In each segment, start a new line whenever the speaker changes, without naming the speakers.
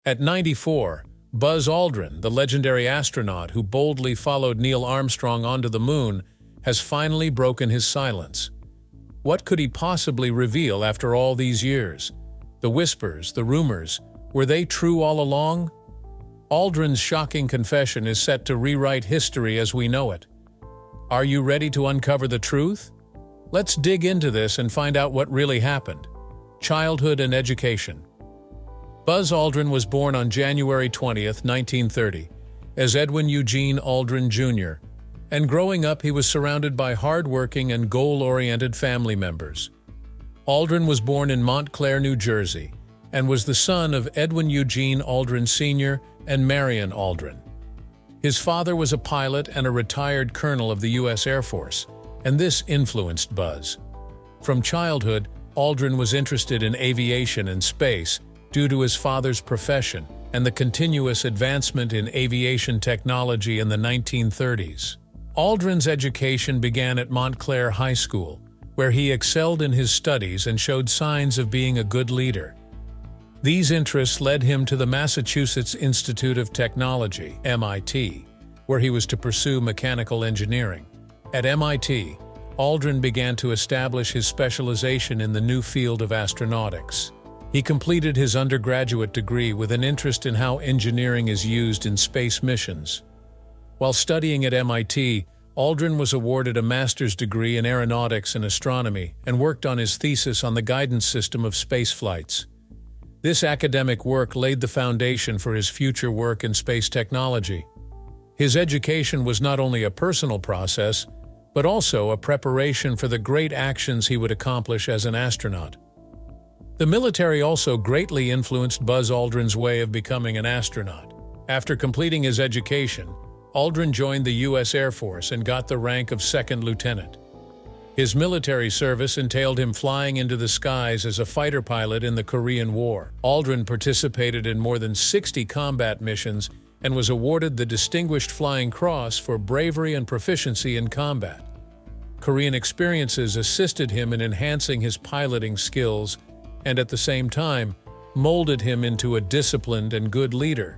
At 94, Buzz Aldrin, the legendary astronaut who boldly followed Neil Armstrong onto the moon, has finally broken his silence. What could he possibly reveal after all these years? The whispers, the rumors, were they true all along? Aldrin's shocking confession is set to rewrite history as we know it. Are you ready to uncover the truth? Let's dig into this and find out what really happened. Childhood and education. Buzz Aldrin was born on January 20, 1930, as Edwin Eugene Aldrin Jr., and growing up he was surrounded by hard-working and goal-oriented family members. Aldrin was born in Montclair, New Jersey, and was the son of Edwin Eugene Aldrin Sr. and Marion Aldrin. His father was a pilot and a retired colonel of the U.S. Air Force, and this influenced Buzz. From childhood, Aldrin was interested in aviation and space due to his father's profession and the continuous advancement in aviation technology in the 1930s. Aldrin's education began at Montclair High School, where he excelled in his studies and showed signs of being a good leader. These interests led him to the Massachusetts Institute of Technology, MIT, where he was to pursue mechanical engineering. At MIT, Aldrin began to establish his specialization in the new field of astronautics. He completed his undergraduate degree with an interest in how engineering is used in space missions. While studying at MIT, Aldrin was awarded a master's degree in aeronautics and astronomy and worked on his thesis on the guidance system of space flights. This academic work laid the foundation for his future work in space technology. His education was not only a personal process, but also a preparation for the great actions he would accomplish as an astronaut. The military also greatly influenced Buzz Aldrin's way of becoming an astronaut. After completing his education, Aldrin joined the U.S. Air Force and got the rank of second lieutenant. His military service entailed him flying into the skies as a fighter pilot in the Korean War. Aldrin participated in more than 60 combat missions and was awarded the Distinguished Flying Cross for bravery and proficiency in combat. Korean experiences assisted him in enhancing his piloting skills and at the same time molded him into a disciplined and good leader.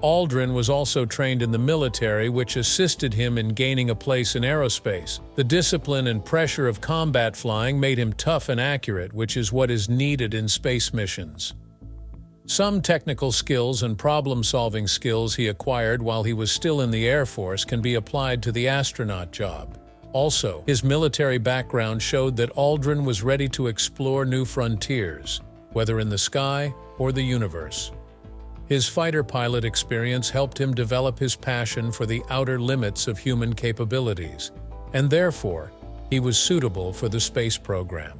Aldrin was also trained in the military, which assisted him in gaining a place in aerospace. The discipline and pressure of combat flying made him tough and accurate, which is what is needed in space missions. Some technical skills and problem-solving skills he acquired while he was still in the Air Force can be applied to the astronaut job. Also, his military background showed that Aldrin was ready to explore new frontiers, whether in the sky or the universe. His fighter pilot experience helped him develop his passion for the outer limits of human capabilities, and therefore, he was suitable for the space program.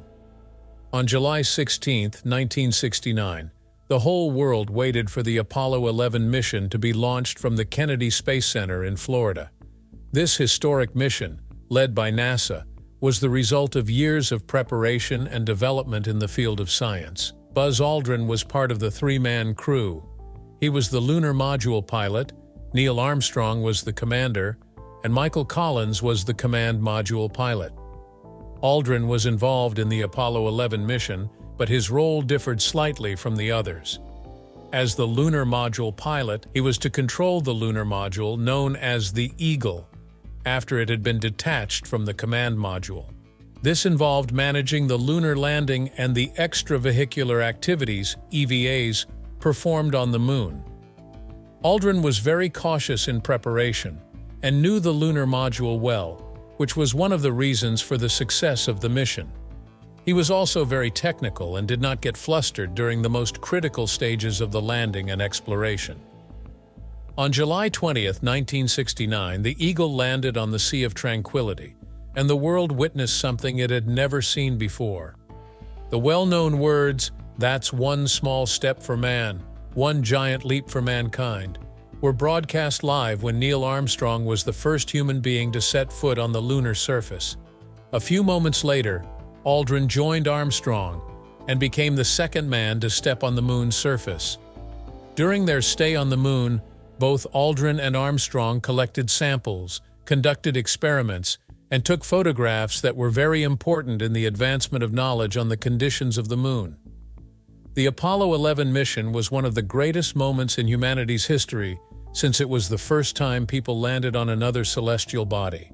On July 16, 1969, the whole world waited for the Apollo 11 mission to be launched from the Kennedy Space Center in Florida. This historic mission, led by NASA, was the result of years of preparation and development in the field of science. Buzz Aldrin was part of the three-man crew. He was the lunar module pilot, Neil Armstrong was the commander, and Michael Collins was the command module pilot. Aldrin was involved in the Apollo 11 mission, but his role differed slightly from the others. As the lunar module pilot, he was to control the lunar module known as the Eagle, after it had been detached from the command module. This involved managing the lunar landing and the extravehicular activities, EVAs, performed on the moon. Aldrin was very cautious in preparation and knew the lunar module well, which was one of the reasons for the success of the mission. He was also very technical and did not get flustered during the most critical stages of the landing and exploration. On July 20, 1969, the Eagle landed on the Sea of Tranquility, and the world witnessed something it had never seen before. The well-known words, "That's one small step for man, one giant leap for mankind," were broadcast live when Neil Armstrong was the first human being to set foot on the lunar surface. A few moments later, Aldrin joined Armstrong and became the second man to step on the moon's surface. During their stay on the moon, both Aldrin and Armstrong collected samples, conducted experiments, and took photographs that were very important in the advancement of knowledge on the conditions of the moon. The Apollo 11 mission was one of the greatest moments in humanity's history, since it was the first time people landed on another celestial body.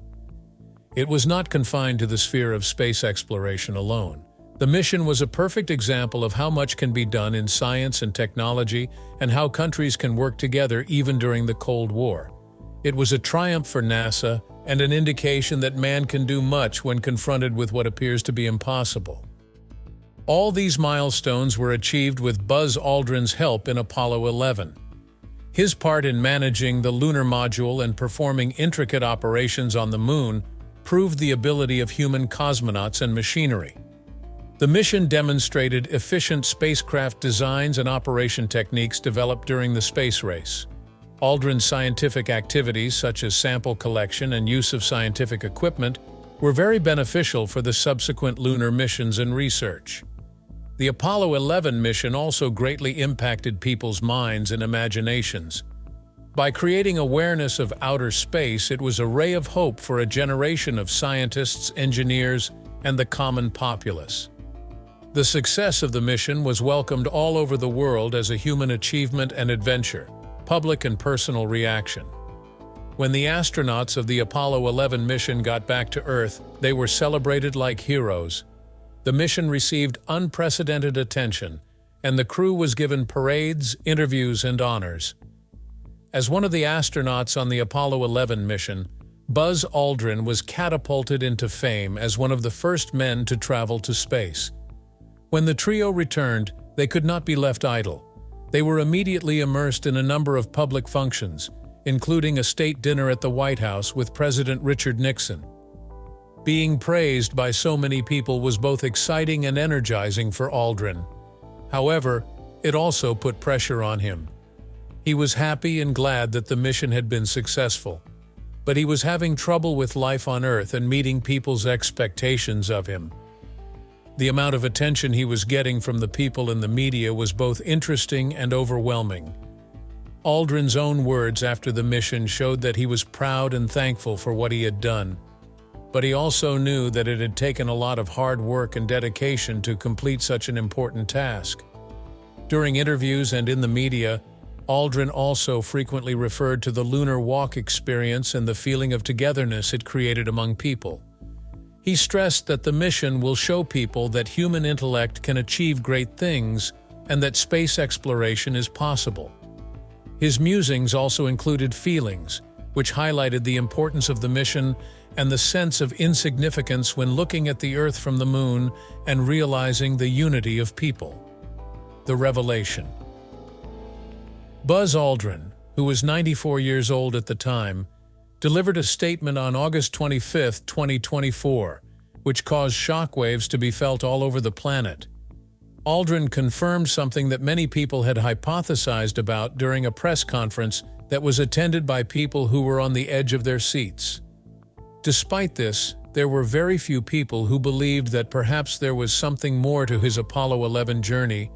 It was not confined to the sphere of space exploration alone. The mission was a perfect example of how much can be done in science and technology and how countries can work together even during the Cold War. It was a triumph for NASA and an indication that man can do much when confronted with what appears to be impossible. All these milestones were achieved with Buzz Aldrin's help in Apollo 11. His part in managing the lunar module and performing intricate operations on the Moon proved the ability of human cosmonauts and machinery. The mission demonstrated efficient spacecraft designs and operation techniques developed during the space race. Aldrin's scientific activities, such as sample collection and use of scientific equipment, were very beneficial for the subsequent lunar missions and research. The Apollo 11 mission also greatly impacted people's minds and imaginations. By creating awareness of outer space, it was a ray of hope for a generation of scientists, engineers, and the common populace. The success of the mission was welcomed all over the world as a human achievement and adventure, public and personal reaction. When the astronauts of the Apollo 11 mission got back to Earth, they were celebrated like heroes. The mission received unprecedented attention, and the crew was given parades, interviews, and honors. As one of the astronauts on the Apollo 11 mission, Buzz Aldrin was catapulted into fame as one of the first men to travel to space. When the trio returned, they could not be left idle. They were immediately immersed in a number of public functions, including a state dinner at the White House with President Richard Nixon. Being praised by so many people was both exciting and energizing for Aldrin. However, it also put pressure on him. He was happy and glad that the mission had been successful, but he was having trouble with life on Earth and meeting people's expectations of him. The amount of attention he was getting from the people in the media was both interesting and overwhelming. Aldrin's own words after the mission showed that he was proud and thankful for what he had done. But he also knew that it had taken a lot of hard work and dedication to complete such an important task. During interviews and in the media, Aldrin also frequently referred to the lunar walk experience and the feeling of togetherness it created among people. He stressed that the mission will show people that human intellect can achieve great things and that space exploration is possible. His musings also included feelings, which highlighted the importance of the mission and the sense of insignificance when looking at the Earth from the Moon and realizing the unity of people. The revelation. Buzz Aldrin, who was 94 years old at the time, delivered a statement on August 25, 2024, which caused shockwaves to be felt all over the planet. Aldrin confirmed something that many people had hypothesized about during a press conference that was attended by people who were on the edge of their seats. Despite this, there were very few people who believed that perhaps there was something more to his Apollo 11 journey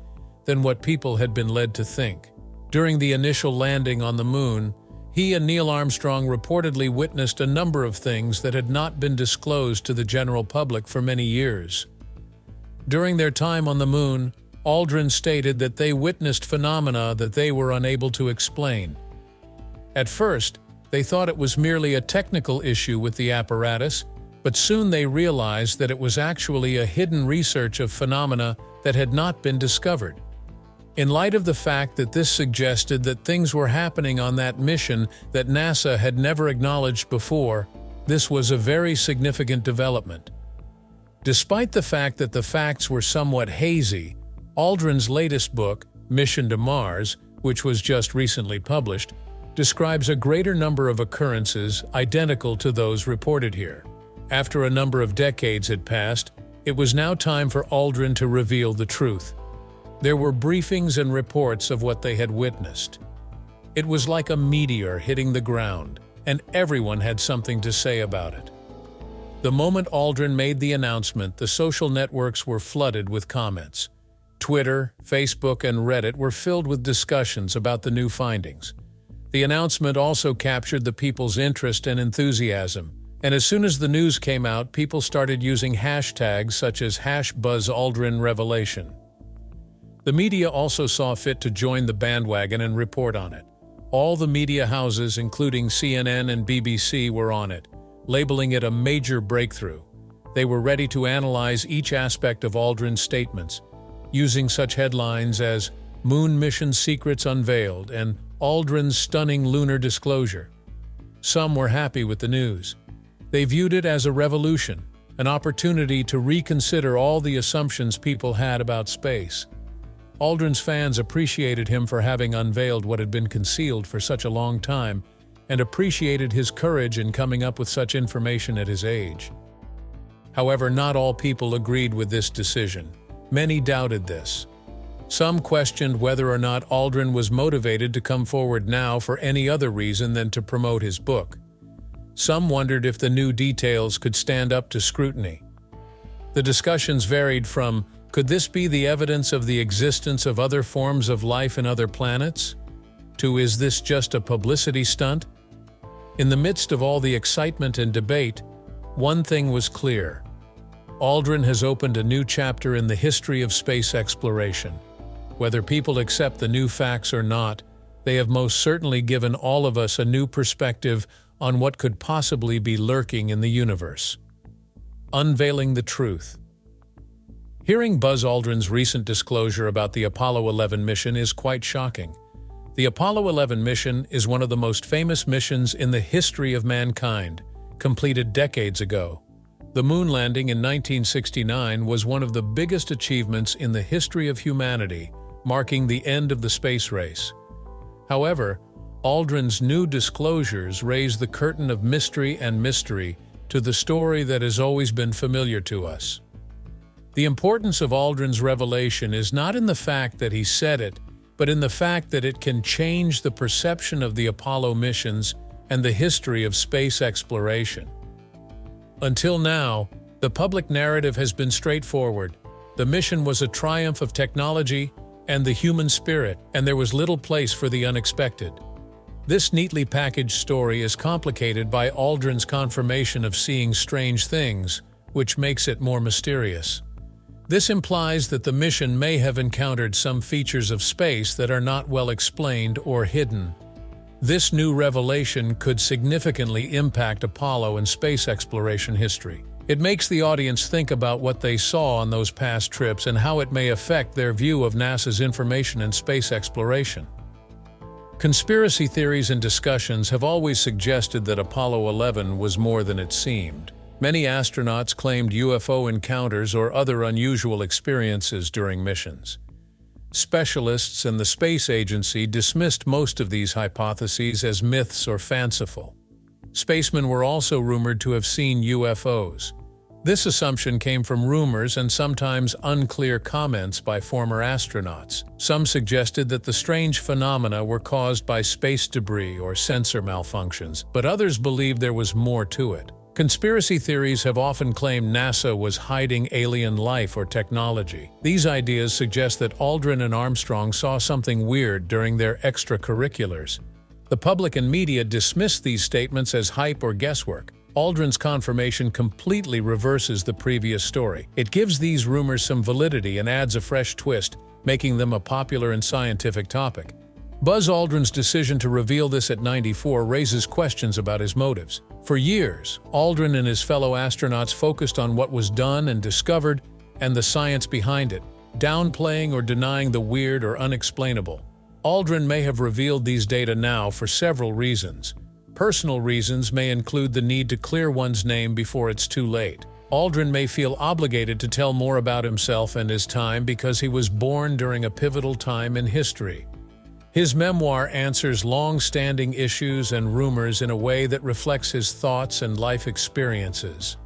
than what people had been led to think. During the initial landing on the Moon, he and Neil Armstrong reportedly witnessed a number of things that had not been disclosed to the general public for many years. During their time on the Moon, Aldrin stated that they witnessed phenomena that they were unable to explain. At first, they thought it was merely a technical issue with the apparatus, but soon they realized that it was actually a hidden research of phenomena that had not been discovered. In light of the fact that this suggested that things were happening on that mission that NASA had never acknowledged before, this was a very significant development. Despite the fact that the facts were somewhat hazy, Aldrin's latest book, Mission to Mars, which was just recently published, describes a greater number of occurrences identical to those reported here. After a number of decades had passed, it was now time for Aldrin to reveal the truth. There were briefings and reports of what they had witnessed. It was like a meteor hitting the ground, and everyone had something to say about it. The moment Aldrin made the announcement, the social networks were flooded with comments. Twitter, Facebook, and Reddit were filled with discussions about the new findings. The announcement also captured the people's interest and enthusiasm, and as soon as the news came out, people started using hashtags such as #BuzzAldrinRevelation. The media also saw fit to join the bandwagon and report on it. All the media houses, including CNN and BBC, were on it, labeling it a major breakthrough. They were ready to analyze each aspect of Aldrin's statements, using such headlines as "Moon Mission Secrets Unveiled" and "Aldrin's Stunning Lunar Disclosure." Some were happy with the news. They viewed it as a revolution, an opportunity to reconsider all the assumptions people had about space. Aldrin's fans appreciated him for having unveiled what had been concealed for such a long time, and appreciated his courage in coming up with such information at his age. However, not all people agreed with this decision. Many doubted this. Some questioned whether or not Aldrin was motivated to come forward now for any other reason than to promote his book. Some wondered if the new details could stand up to scrutiny. The discussions varied from, could this be the evidence of the existence of other forms of life in other planets? To, is this just a publicity stunt? In the midst of all the excitement and debate, one thing was clear. Aldrin has opened a new chapter in the history of space exploration. Whether people accept the new facts or not, they have most certainly given all of us a new perspective on what could possibly be lurking in the universe. Unveiling the truth. Hearing Buzz Aldrin's recent disclosure about the Apollo 11 mission is quite shocking. The Apollo 11 mission is one of the most famous missions in the history of mankind, completed decades ago. The moon landing in 1969 was one of the biggest achievements in the history of humanity, marking the end of the space race. However, Aldrin's new disclosures raise the curtain of mystery and mystery to the story that has always been familiar to us. The importance of Aldrin's revelation is not in the fact that he said it, but in the fact that it can change the perception of the Apollo missions and the history of space exploration. Until now, the public narrative has been straightforward. The mission was a triumph of technology and the human spirit, and there was little place for the unexpected. This neatly packaged story is complicated by Aldrin's confirmation of seeing strange things, which makes it more mysterious. This implies that the mission may have encountered some features of space that are not well explained or hidden. This new revelation could significantly impact Apollo and space exploration history. It makes the audience think about what they saw on those past trips and how it may affect their view of NASA's information in space exploration. Conspiracy theories and discussions have always suggested that Apollo 11 was more than it seemed. Many astronauts claimed UFO encounters or other unusual experiences during missions. Specialists and the space agency dismissed most of these hypotheses as myths or fanciful. Spacemen were also rumored to have seen UFOs. This assumption came from rumors and sometimes unclear comments by former astronauts. Some suggested that the strange phenomena were caused by space debris or sensor malfunctions, but others believed there was more to it. Conspiracy theories have often claimed NASA was hiding alien life or technology. These ideas suggest that Aldrin and Armstrong saw something weird during their extracurriculars. The public and media dismissed these statements as hype or guesswork. Aldrin's confirmation completely reverses the previous story. It gives these rumors some validity and adds a fresh twist, making them a popular and scientific topic. Buzz Aldrin's decision to reveal this at 94 raises questions about his motives. For years, Aldrin and his fellow astronauts focused on what was done and discovered and the science behind it, downplaying or denying the weird or unexplainable. Aldrin may have revealed these data now for several reasons. Personal reasons may include the need to clear one's name before it's too late. Aldrin may feel obligated to tell more about himself and his time because he was born during a pivotal time in history. His memoir answers long-standing issues and rumors in a way that reflects his thoughts and life experiences.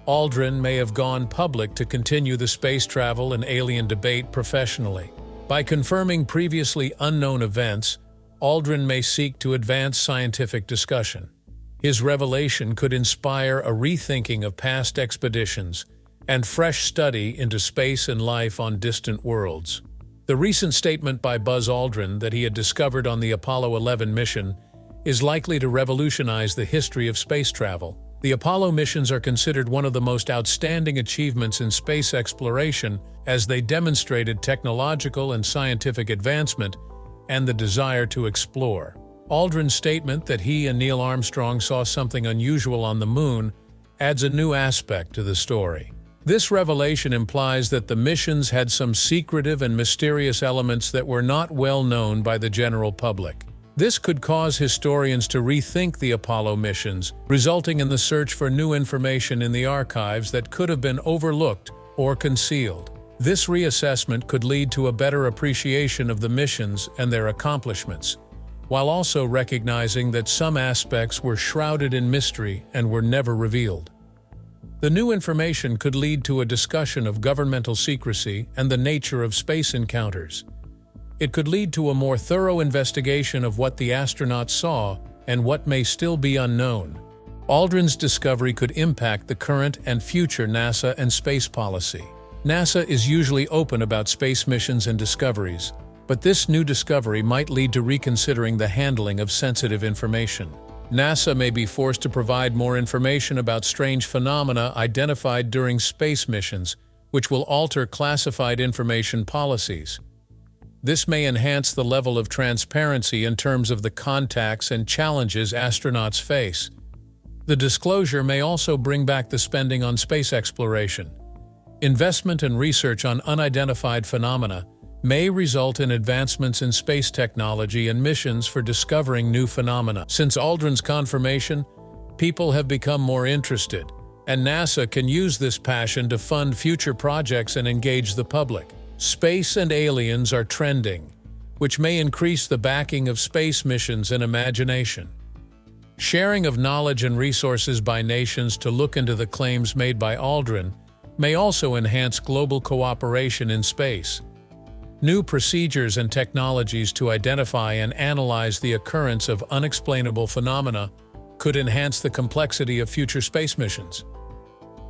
Aldrin may have gone public to continue the space travel and alien debate professionally. By confirming previously unknown events, Aldrin may seek to advance scientific discussion. His revelation could inspire a rethinking of past expeditions and fresh study into space and life on distant worlds. The recent statement by Buzz Aldrin that he had discovered on the Apollo 11 mission is likely to revolutionize the history of space travel. The Apollo missions are considered one of the most outstanding achievements in space exploration, as they demonstrated technological and scientific advancement and the desire to explore. Aldrin's statement that he and Neil Armstrong saw something unusual on the moon adds a new aspect to the story. This revelation implies that the missions had some secretive and mysterious elements that were not well known by the general public. This could cause historians to rethink the Apollo missions, resulting in the search for new information in the archives that could have been overlooked or concealed. This reassessment could lead to a better appreciation of the missions and their accomplishments, while also recognizing that some aspects were shrouded in mystery and were never revealed. The new information could lead to a discussion of governmental secrecy and the nature of space encounters. It could lead to a more thorough investigation of what the astronauts saw and what may still be unknown. Aldrin's discovery could impact the current and future NASA and space policy. NASA is usually open about space missions and discoveries, but this new discovery might lead to reconsidering the handling of sensitive information. NASA may be forced to provide more information about strange phenomena identified during space missions, which will alter classified information policies. This may enhance the level of transparency in terms of the contacts and challenges astronauts face. The disclosure may also bring back the spending on space exploration. Investment and research on unidentified phenomena may result in advancements in space technology and missions for discovering new phenomena. Since Aldrin's confirmation, people have become more interested, and NASA can use this passion to fund future projects and engage the public. Space and aliens are trending, which may increase the backing of space missions and imagination. Sharing of knowledge and resources by nations to look into the claims made by Aldrin may also enhance global cooperation in space. New procedures and technologies to identify and analyze the occurrence of unexplainable phenomena could enhance the complexity of future space missions.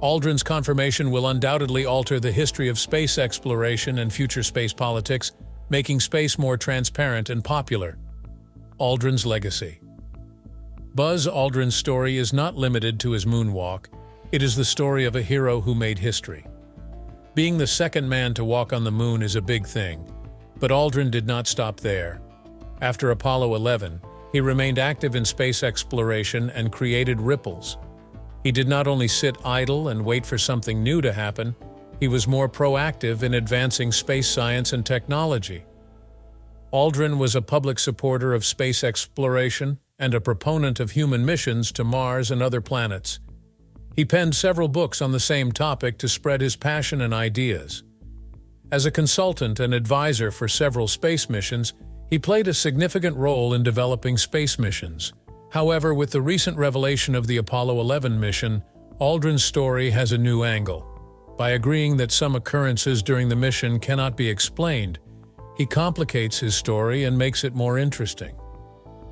Aldrin's confirmation will undoubtedly alter the history of space exploration and future space politics, making space more transparent and popular. Aldrin's Legacy. Buzz Aldrin's story is not limited to his moonwalk. It is the story of a hero who made history. Being the second man to walk on the moon is a big thing, but Aldrin did not stop there. After Apollo 11, he remained active in space exploration and created ripples. He did not only sit idle and wait for something new to happen, he was more proactive in advancing space science and technology. Aldrin was a public supporter of space exploration and a proponent of human missions to Mars and other planets. He penned several books on the same topic to spread his passion and ideas. As a consultant and advisor for several space missions, he played a significant role in developing space missions. However, with the recent revelation of the Apollo 11 mission, Aldrin's story has a new angle. By agreeing that some occurrences during the mission cannot be explained, he complicates his story and makes it more interesting.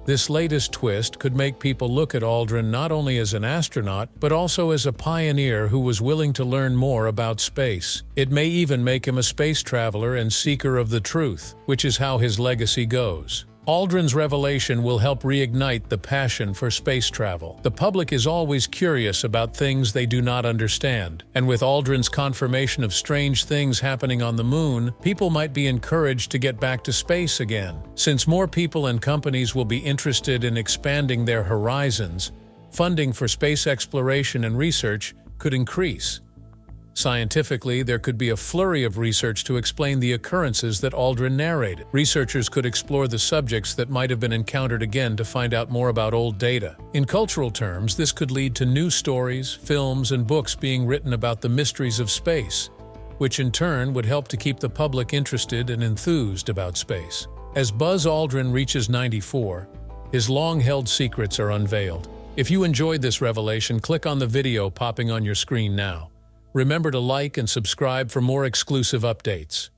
This latest twist could make people look at Aldrin not only as an astronaut, but also as a pioneer who was willing to learn more about space. It may even make him a space traveler and seeker of the truth, which is how his legacy goes. Aldrin's revelation will help reignite the passion for space travel. The public is always curious about things they do not understand, and with Aldrin's confirmation of strange things happening on the moon, people might be encouraged to get back to space again. Since more people and companies will be interested in expanding their horizons, funding for space exploration and research could increase. Scientifically, there could be a flurry of research to explain the occurrences that Aldrin narrated. Researchers could explore the subjects that might have been encountered again to find out more about old data. In cultural terms, this could lead to new stories, films, and books being written about the mysteries of space, which in turn would help to keep the public interested and enthused about space. As Buzz Aldrin reaches 94, his long-held secrets are unveiled. If you enjoyed this revelation, click on the video popping on your screen now. Remember to like and subscribe for more exclusive updates.